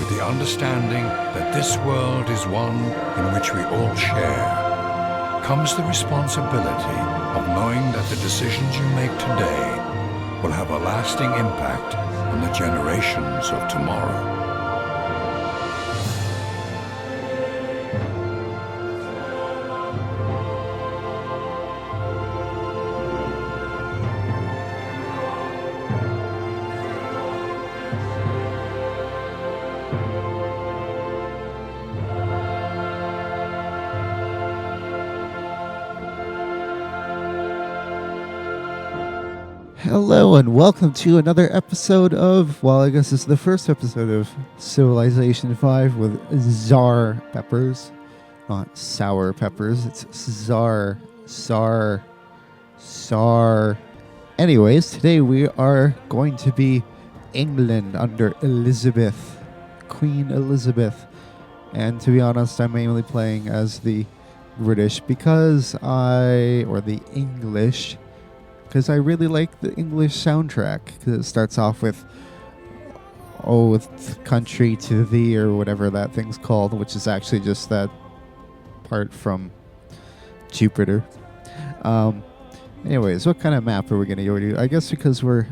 with the understanding that this world is one in which we all share, comes the responsibility of knowing that the decisions you make today will have a lasting impact on the generations of tomorrow. Hello and welcome to another episode of, well, I guess it's the first episode of Civilization 5 with CzarPeppers. Not sour peppers, it's Czar. Anyways, today we are going to be England under Elizabeth, Queen Elizabeth. And to be honest, I'm mainly playing as the British because the English, because I really like the English soundtrack, because it starts off with country to thee, or whatever that thing's called, which is actually just that part from Jupiter. Anyways, what kind of map are we going to go to? I guess because we're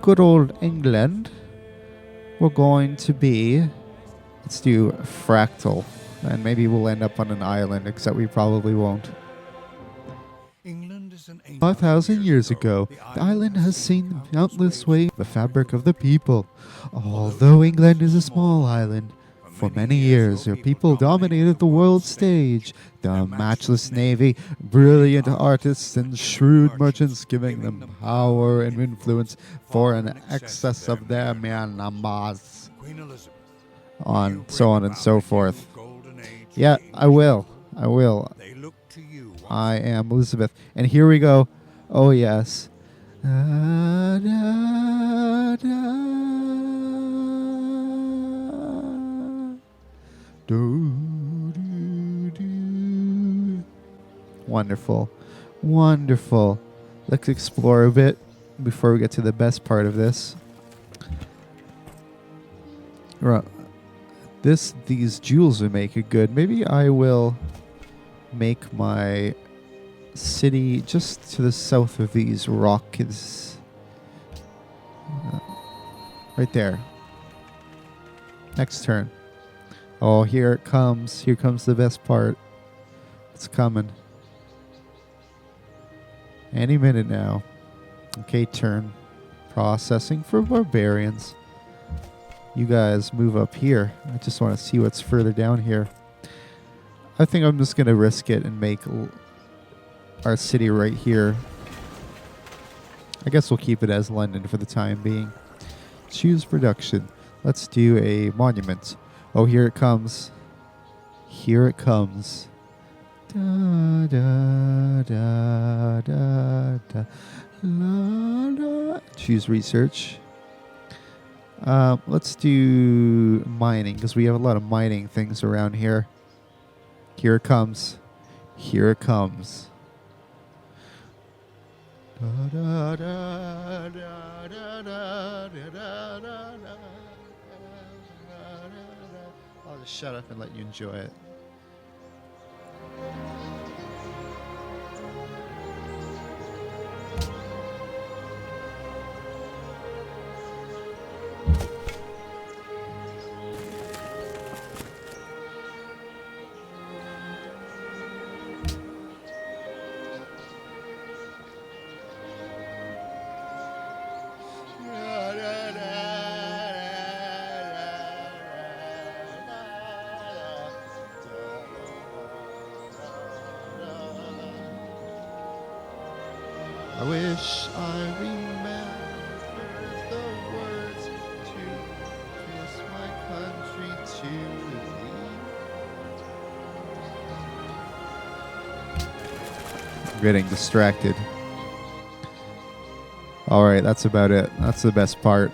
good old England, we're going to be, let's do fractal, and maybe we'll end up on an island, except we probably won't. 5,000 years ago, the island has seen countless waves the fabric of the people. Although England is a small island, for many years your people dominated the world stage, the matchless navy, brilliant artists, and shrewd merchants, giving them power and influence for an excess of their mere numbers. So on and so forth. Yeah, I will. I am Elizabeth. And here we go. Oh, yes. Wonderful. Let's explore a bit before we get to the best part of this. Right. These jewels would make it good. Maybe I will make my city just to the south of these rocks. Right there. Next turn. Oh, here it comes. Here comes the best part. It's coming. Any minute now. Okay, turn. Processing for barbarians. You guys move up here. I just want to see what's further down here. I think I'm just going to risk it and make our city right here. I guess we'll keep it as London for the time being. Choose production. Let's do a monument. Oh, here it comes. Here it comes. Da, da, da, da, da, la, la. Choose research. Let's do mining, because we have a lot of mining things around here. Here it comes. Here it comes. I'll just shut up and let you enjoy it. I wish I remembered the words to kiss my country to thee. Getting distracted. Alright, that's about it. That's the best part.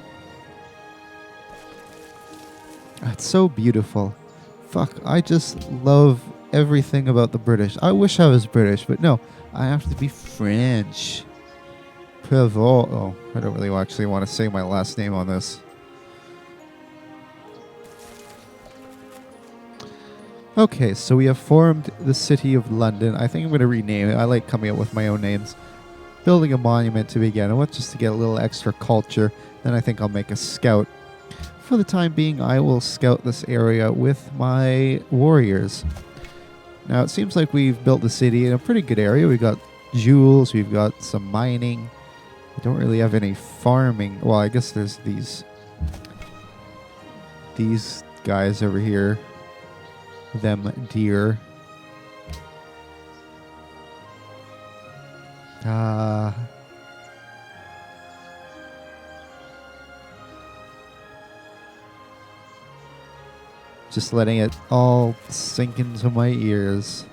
That's so beautiful. Fuck, I just love everything about the British. I wish I was British, but no, I have to be French. Pivot. Oh, I don't really actually want to say my last name on this. Okay, so we have formed the City of London. I think I'm going to rename it. I like coming up with my own names. Building a monument to begin with, just to get a little extra culture. Then I think I'll make a scout. For the time being, I will scout this area with my warriors. Now, it seems like we've built the city in a pretty good area. We've got jewels, we've got some mining. We don't really have any farming. Well, I guess there's these guys over here. Them deer. Just letting it all sink into my ears.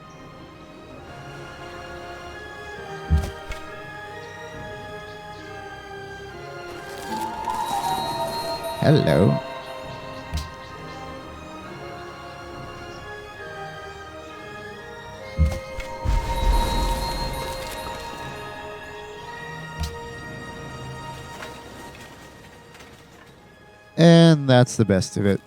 Hello. And that's the best of it.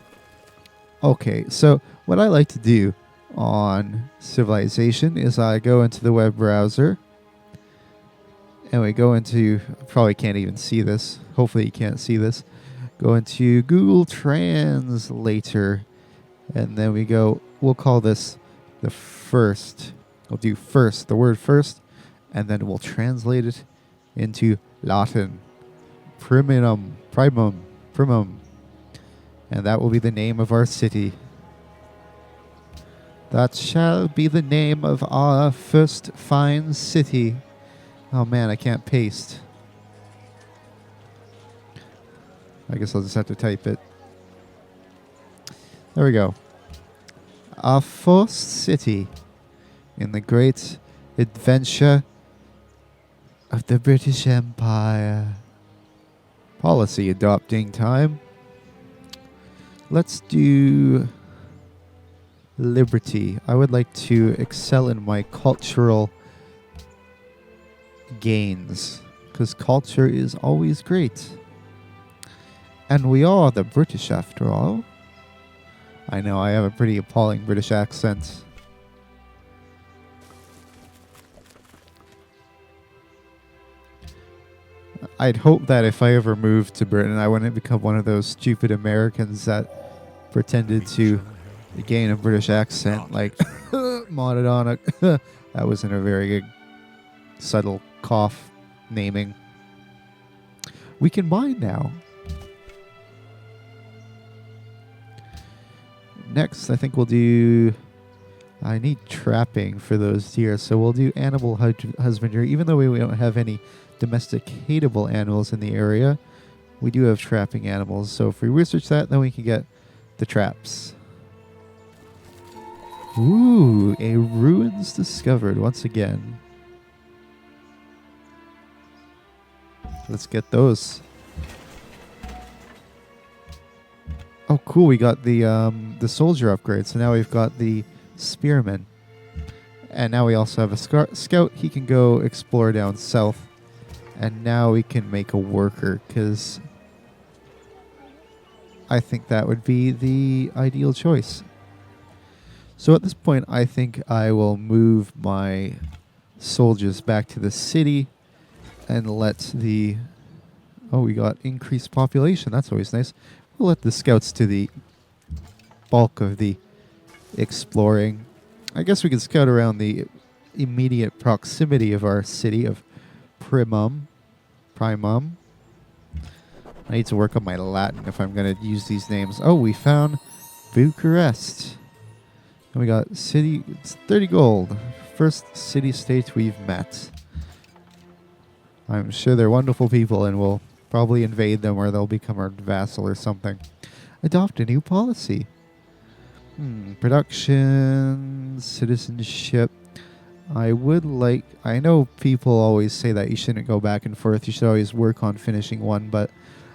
Okay, so what I like to do on Civilization is I go into the web browser and we go into, probably can't even see this. Hopefully you can't see this. Go into Google Translator and then we go, we'll call this the first. We'll do first, the word first, and then we'll translate it into Latin. Primum. And that will be the name of our city. That shall be the name of our first fine city. Oh man, I can't paste. I guess I'll just have to type it. There we go. Our first city in the great adventure of the British Empire. Policy adopting time. Let's do liberty. I would like to excel in my cultural gains because culture is always great. And we are the British after all. I know I have a pretty appalling British accent. I'd hope that if I ever moved to Britain, I wouldn't become one of those stupid Americans that pretended to gain a British accent, like modded on a. That wasn't a very good subtle cough naming. We can mine now. Next, I think we'll do. I need trapping for those deer, so we'll do animal husbandry. Even though we don't have any domesticatable animals in the area, we do have trapping animals. So if we research that, then we can get the traps. Ooh, a ruins discovered once again. Let's get those. Oh, cool! We got the soldier upgrade. So now we've got the spearman, and now we also have a scout. He can go explore down south, and now we can make a worker because I think that would be the ideal choice. So at this point, I think I will move my soldiers back to the city and let the... Oh, we got increased population. That's always nice. We'll let the scouts do the bulk of the exploring. I guess we can scout around the immediate proximity of our city of Primum. I need to work on my Latin if I'm going to use these names. Oh, we found Bucharest. And we got city, it's 30 gold. First city-state we've met. I'm sure they're wonderful people and we'll probably invade them or they'll become our vassal or something. Adopt a new policy. Production, citizenship. I would like... I know people always say that you shouldn't go back and forth. You should always work on finishing one, but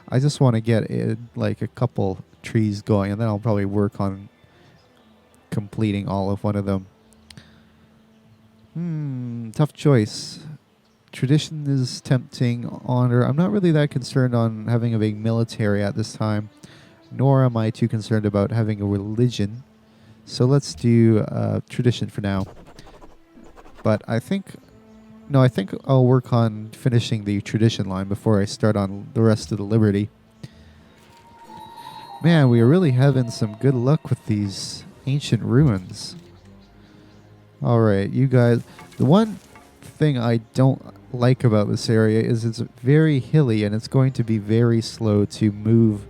I just want to get like a couple trees going, and then I'll probably work on completing all of one of them. Tough choice. Tradition is tempting. Honor. I'm not really that concerned on having a big military at this time, nor am I too concerned about having a religion. So let's do tradition for now. But I think I'll work on finishing the tradition line before I start on the rest of the liberty. Man, we are really having some good luck with these ancient ruins. All right, you guys. The one thing I don't like about this area is it's very hilly and it's going to be very slow to move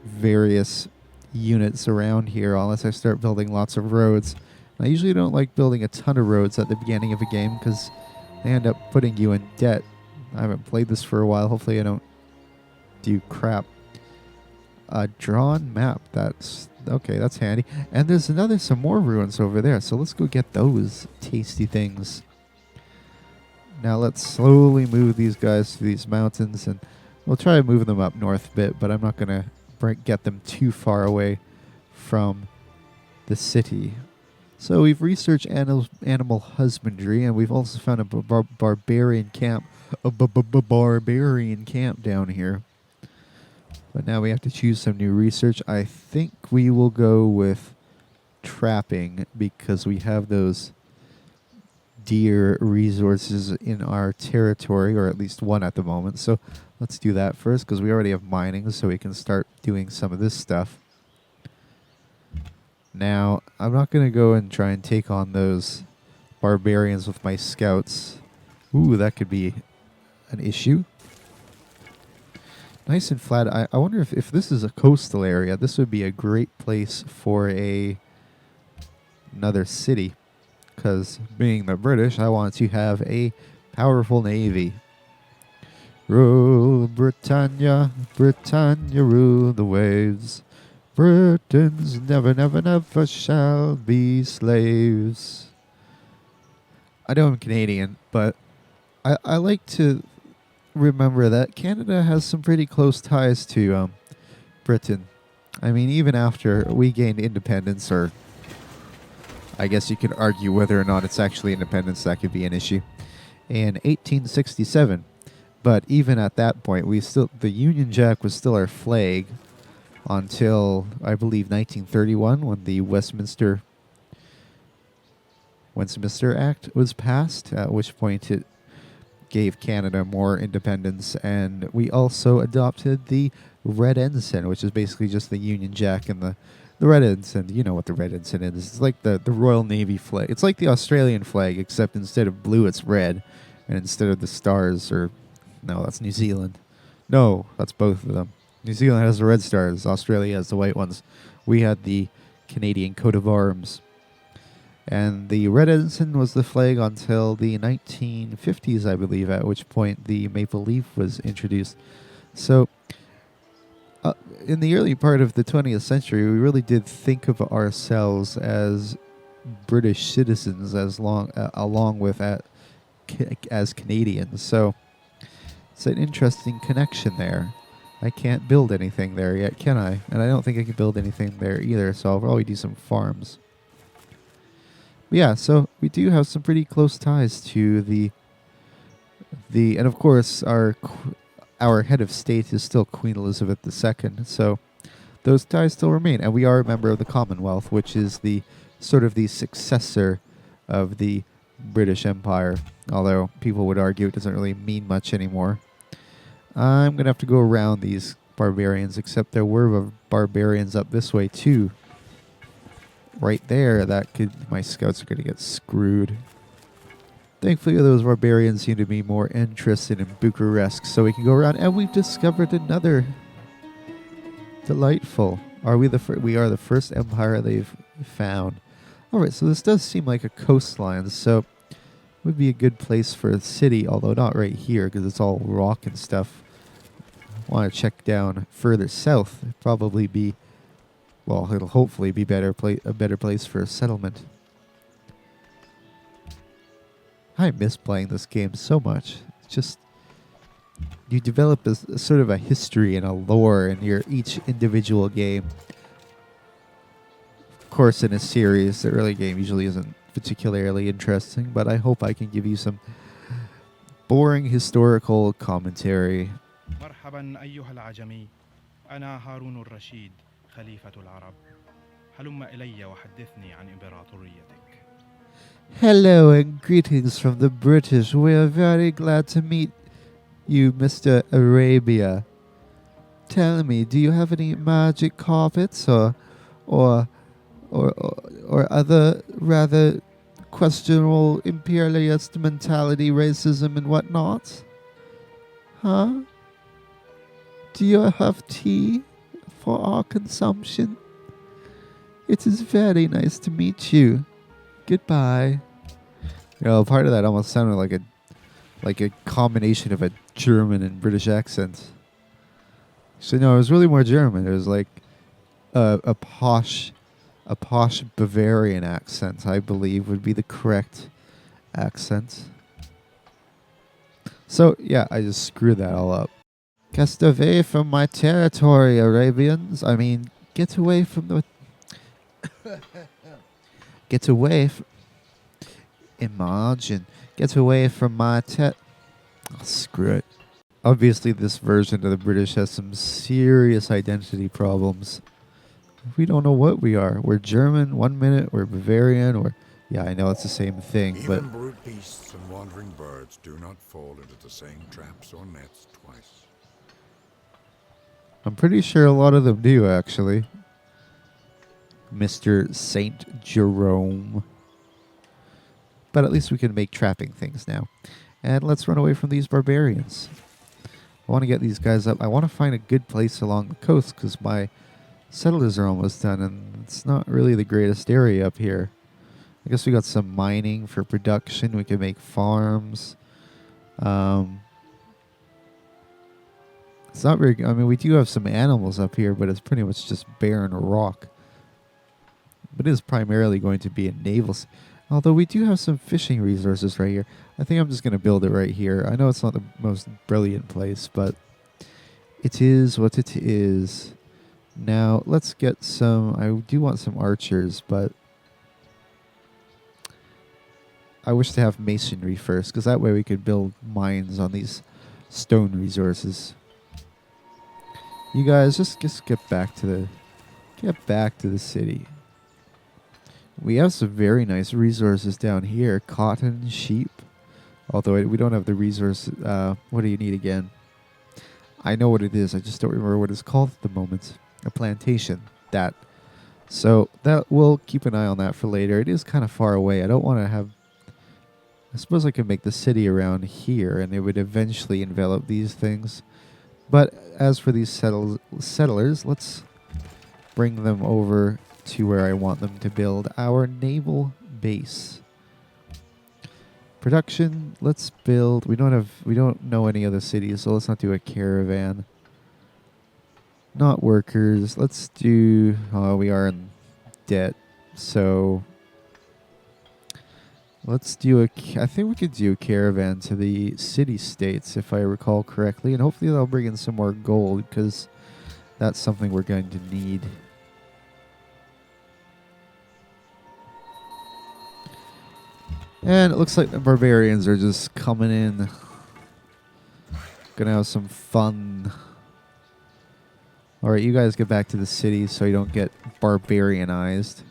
various units around here unless I start building lots of roads. I usually don't like building a ton of roads at the beginning of a game because they end up putting you in debt. I haven't played this for a while. Hopefully I don't do crap. A drawn map. That's okay. That's handy. And there's some more ruins over there. So let's go get those tasty things. Now let's slowly move these guys to these mountains, and we'll try to move them up north a bit, but I'm not going to get them too far away from the city. So we've researched animal husbandry, and we've also found a barbarian camp, barbarian camp down here. But now we have to choose some new research. I think we will go with trapping because we have those deer resources in our territory, or at least one at the moment. So let's do that first because we already have mining, so we can start doing some of this stuff. Now, I'm not going to go and try and take on those barbarians with my scouts. Ooh, that could be an issue. Nice and flat. I wonder if this is a coastal area, this would be a great place for another city. Because being the British, I want to have a powerful navy. Rule Britannia, Britannia rule the waves. Britons never, never, never shall be slaves. I know I'm Canadian, but I like to remember that Canada has some pretty close ties to Britain. I mean, even after we gained independence, or I guess you could argue whether or not it's actually independence, that could be an issue, in 1867. But even at that point, the Union Jack was still our flag until, I believe, 1931, when the Westminster Act was passed, at which point it gave Canada more independence, and we also adopted the Red Ensign, which is basically just the Union Jack and the Red Ensign. You know what the Red Ensign is. It's like the Royal Navy flag. It's like the Australian flag, except instead of blue, it's red. And instead of the stars, no, that's New Zealand. No, that's both of them. New Zealand has the red stars. Australia has the white ones. We had the Canadian coat of arms. And the Red Ensign was the flag until the 1950s, I believe, at which point the maple leaf was introduced. So, in the early part of the 20th century, we really did think of ourselves as British citizens, along with as Canadians. So, it's an interesting connection there. I can't build anything there yet, can I? And I don't think I can build anything there either, so I'll probably do some farms. But yeah, so we do have some pretty close ties to the and of course our head of state is still Queen Elizabeth II, so those ties still remain, and we are a member of the Commonwealth, which is the sort of the successor of the British Empire, although people would argue it doesn't really mean much anymore. I'm going to have to go around these barbarians, except there were barbarians up this way too. Right there, my scouts are going to get screwed. Thankfully, those barbarians seem to be more interested in Bucharest, so we can go around, and we've discovered another. Delightful. We are the first empire they've found. Alright, so this does seem like a coastline, so it would be a good place for a city, although not right here, because it's all rock and stuff. I want to check down further south. It'll hopefully be a better place for a settlement. I miss playing this game so much. It's just, you develop a sort of a history and a lore in each individual game. Of course, in a series, the early game usually isn't particularly interesting, but I hope I can give you some boring historical commentary. مرحبا أيها العجمي أنا هارون الرشيد خليفة العرب هلم إلي وحدثني عن إمبراطوريتك. Hello and greetings from the British. We are very glad to meet you, Mr. Arabia. Tell me, do you have any magic carpets or or or other rather questionable imperialist mentality, racism and whatnot? Huh? Do you have tea for our consumption? It is very nice to meet you. Goodbye. Part of that almost sounded like a combination of a German and British accent. So no, it was really more German. It was like a posh Bavarian accent, I believe, would be the correct accent. So yeah, I just screwed that all up. Get away from my territory, Arabians. I mean, get away from the... Get away from... Imagine. Get away from my screw it. Obviously, this version of the British has some serious identity problems. We don't know what we are. We're German 1 minute, we're Bavarian, or... Yeah, I know it's the same thing, but... Even brute beasts and wandering birds do not fall into the same traps or nets twice. I'm pretty sure a lot of them do, actually. Mr. Saint Jerome. But at least we can make trapping things now. And let's run away from these barbarians. I want to get these guys up. I want to find a good place along the coast because my settlers are almost done and it's not really the greatest area up here. I guess we got some mining for production. We can make farms. It's not very... I mean, we do have some animals up here, but it's pretty much just barren rock. But it is primarily going to be a naval... Although we do have some fishing resources right here. I think I'm just going to build it right here. I know it's not the most brilliant place, but it is what it is. Now, let's get some... I do want some archers, but I wish to have masonry first, because that way we could build mines on these stone resources. You guys, just get back to the city. We have some very nice resources down here. Cotton, sheep. Although we don't have the resource. What do you need again? I know what it is. I just don't remember what it's called at the moment. A plantation. That. So that we'll keep an eye on that for later. It is kind of far away. I don't want to have... I suppose I could make the city around here and it would eventually envelop these things. But as for these settlers, let's bring them over to where I want them to build our naval base. Production, let's build... We don't know any other cities, so let's not do a caravan. Not workers. Let's do... we are in debt, so... Let's do a... I think we could do a caravan to the city-states, if I recall correctly, and hopefully they'll bring in some more gold, because that's something we're going to need. And it looks like the barbarians are just coming in. Gonna have some fun. Alright, you guys get back to the city so you don't get barbarianized.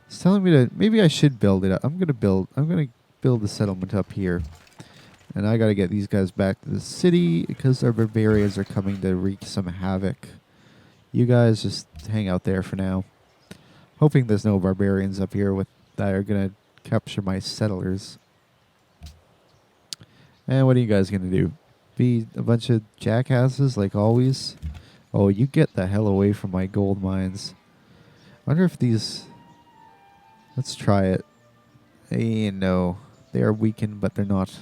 It's telling me to... Maybe I should build it up. I'm gonna build the settlement up here. And I gotta get these guys back to the city because our barbarians are coming to wreak some havoc. You guys just hang out there for now. Hoping there's no barbarians up here that are gonna capture my settlers. And what are you guys gonna do? Be a bunch of jackasses like always? Oh, you get the hell away from my gold mines. I wonder if these... Let's try it. No. They are weakened, but they're not...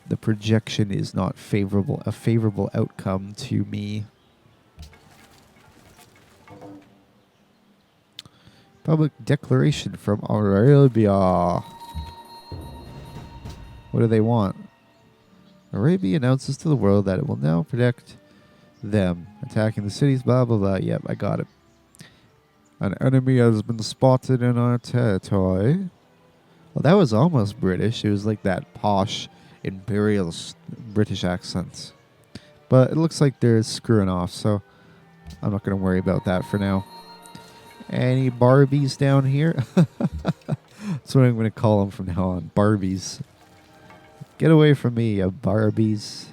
The projection is not favorable. A favorable outcome to me. Public declaration from Arabia. What do they want? Arabia announces to the world that it will now protect them. Attacking the cities, blah, blah, blah. Yep, I got it. An enemy has been spotted in our territory. Well, that was almost British. It was like that posh, imperial British accent. But it looks like they're screwing off, so I'm not going to worry about that for now. Any Barbies down here? That's what I'm going to call them from now on. Barbies. Get away from me, you Barbies.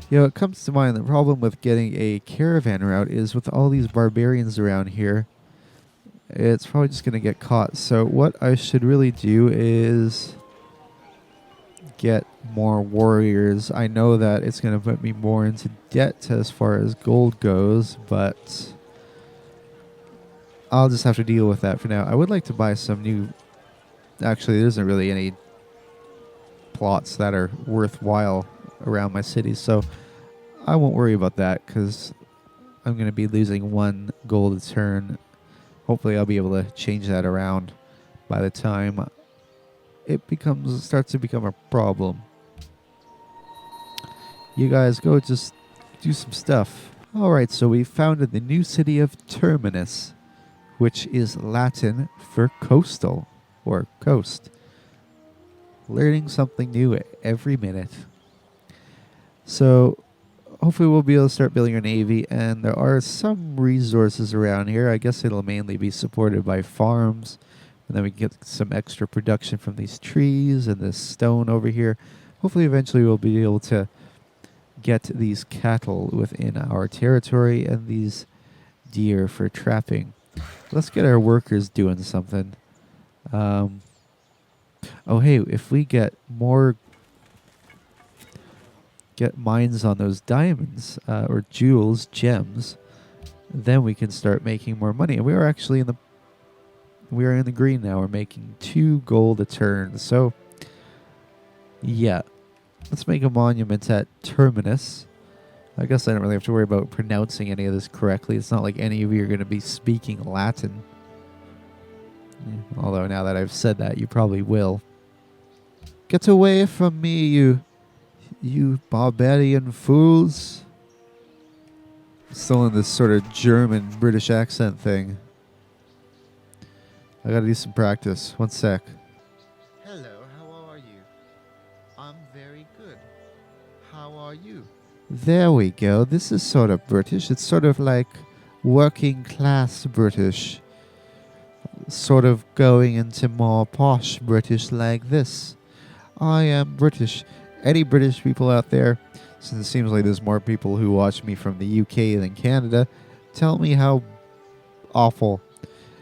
You know, it comes to mind the problem with getting a caravan route is with all these barbarians around here, it's probably just going to get caught. So what I should really do is get more warriors. I know that it's going to put me more into debt as far as gold goes, but I'll just have to deal with that for now. I would like to buy some new... Actually, there isn't really any plots that are worthwhile around my city, so I won't worry about that because I'm going to be losing 1 gold a turn. Hopefully I'll be able to change that around by the time it starts to become a problem. You guys go just do some stuff. Alright, so we founded the new city of Terminus, which is Latin for coastal, or coast. Learning something new every minute. So, hopefully we'll be able to start building our navy, and there are some resources around here. I guess it'll mainly be supported by farms, and then we can get some extra production from these trees and this stone over here. Hopefully eventually we'll be able to get these cattle within our territory and these deer for trapping. Let's get our workers doing something. Oh hey, if we get mines on those diamonds or jewels, gems, then we can start making more money. And we are actually in the green now. We're making 2 gold a turn. So yeah, let's make a monument at Terminus. I guess I don't really have to worry about pronouncing any of this correctly. It's not like any of you are going to be speaking Latin. Although now that I've said that, you probably will. Get away from me, you barbarian fools. Still in this sort of German British accent thing. I gotta do some practice. One sec. Hello, how are you? I'm very good. How are you? There we go. This is sort of British. It's sort of like working class British. Sort of going into more posh British like this. I am British. Any British people out there, since it seems like there's more people who watch me from the UK than Canada, tell me how awful.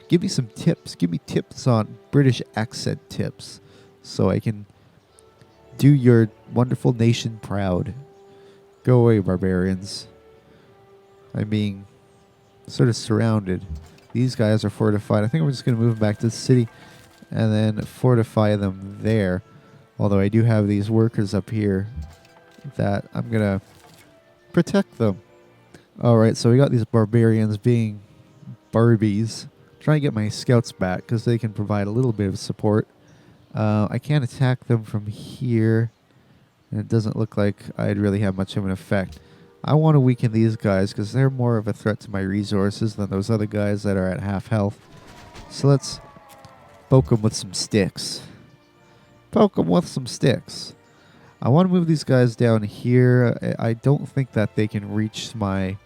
Give me some tips. Give me tips on British accent tips so I can do your wonderful nation proud. Go away, barbarians. I'm being sort of surrounded. These guys are fortified. I think we're just going to move them back to the city and then fortify them there. Although I do have these workers up here that I'm going to protect them. Alright, so we got these barbarians being Barbies. Trying to get my scouts back because they can provide a little bit of support. I can't attack them from here. And it doesn't look like I'd really have much of an effect. I want to weaken these guys because they're more of a threat to my resources than those other guys that are at half health. So let's poke them with some sticks. Poke them with some sticks. I want to move these guys down here. I don't think that they can reach my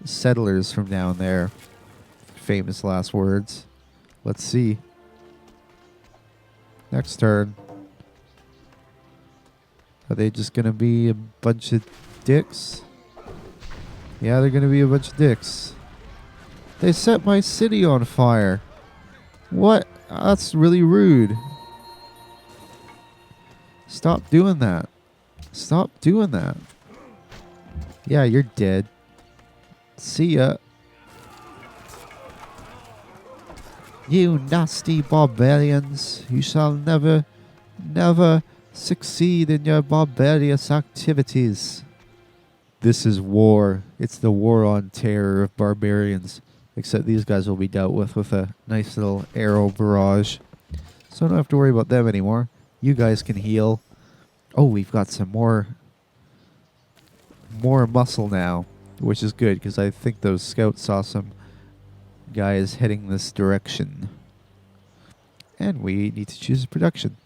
settlers from down there. Famous last words. Let's see. Next turn. Are they just going to be a bunch of dicks? Yeah, they're going to be a bunch of dicks. They set my city on fire. What? That's really rude. Stop doing that. Stop doing that. Yeah, you're dead. See ya. You nasty barbarians. You shall never, never succeed in your barbarous activities. This is war. It's the war on terror of barbarians. Except these guys will be dealt with a nice little arrow barrage. So I don't have to worry about them anymore. You guys can heal. Oh, we've got some more muscle now, which is good because I think those scouts saw some guys heading this direction. And we need to choose a production.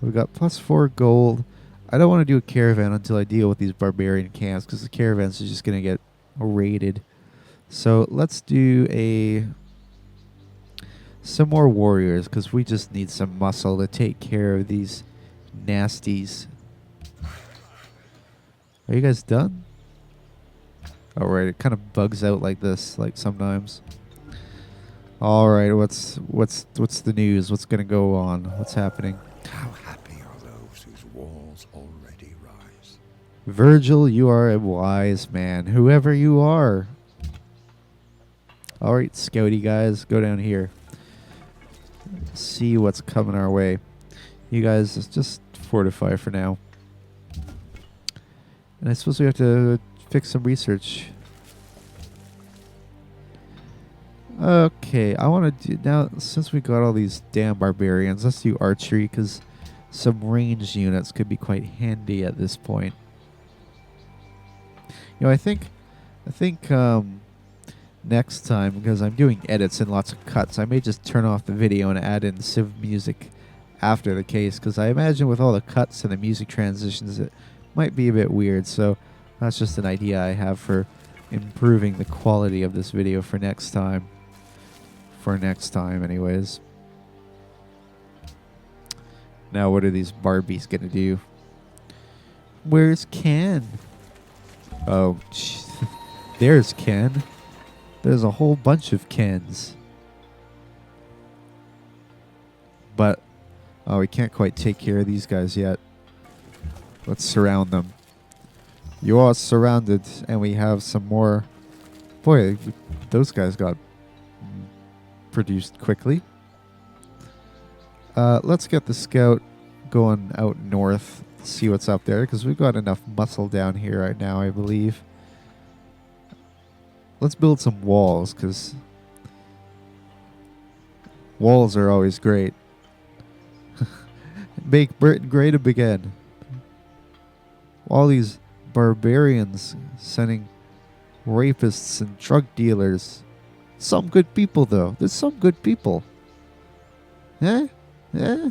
We've got +4 gold. I don't want to do a caravan until I deal with these barbarian camps because the caravans are just going to get raided. So let's do some more warriors, because we just need some muscle to take care of these nasties. Are you guys done? All right, it kind of bugs out like this, like sometimes. All right, what's the news? What's gonna go on? What's happening? How happy are those whose walls already rise? Virgil, you are a wise man, whoever you are. All right, scouty guys, go down here. See what's coming our way. You guys just fortify for now. And I suppose we have to fix some research. Okay, I want to do now, since we got all these damn barbarians, let's do archery, because some ranged units could be quite handy at this point. You know, I think next time, because I'm doing edits and lots of cuts, I may just turn off the video and add in civ music after the case, because I imagine with all the cuts and the music transitions it might be a bit weird. So that's just an idea I have for improving the quality of this video for next time. Anyways. Now what are these Barbies gonna do? Where's Ken? Oh, there's Ken. There's a whole bunch of Kens. But, oh, we can't quite take care of these guys yet. Let's surround them. You are surrounded, and we have some more. Boy, those guys got produced quickly. Let's get the scout going out north, see what's up there, because we've got enough muscle down here right now, I believe. Let's build some walls, because walls are always great. Make Britain great again. All these barbarians sending rapists and drug dealers. Some good people, though. There's some good people. Eh? Eh?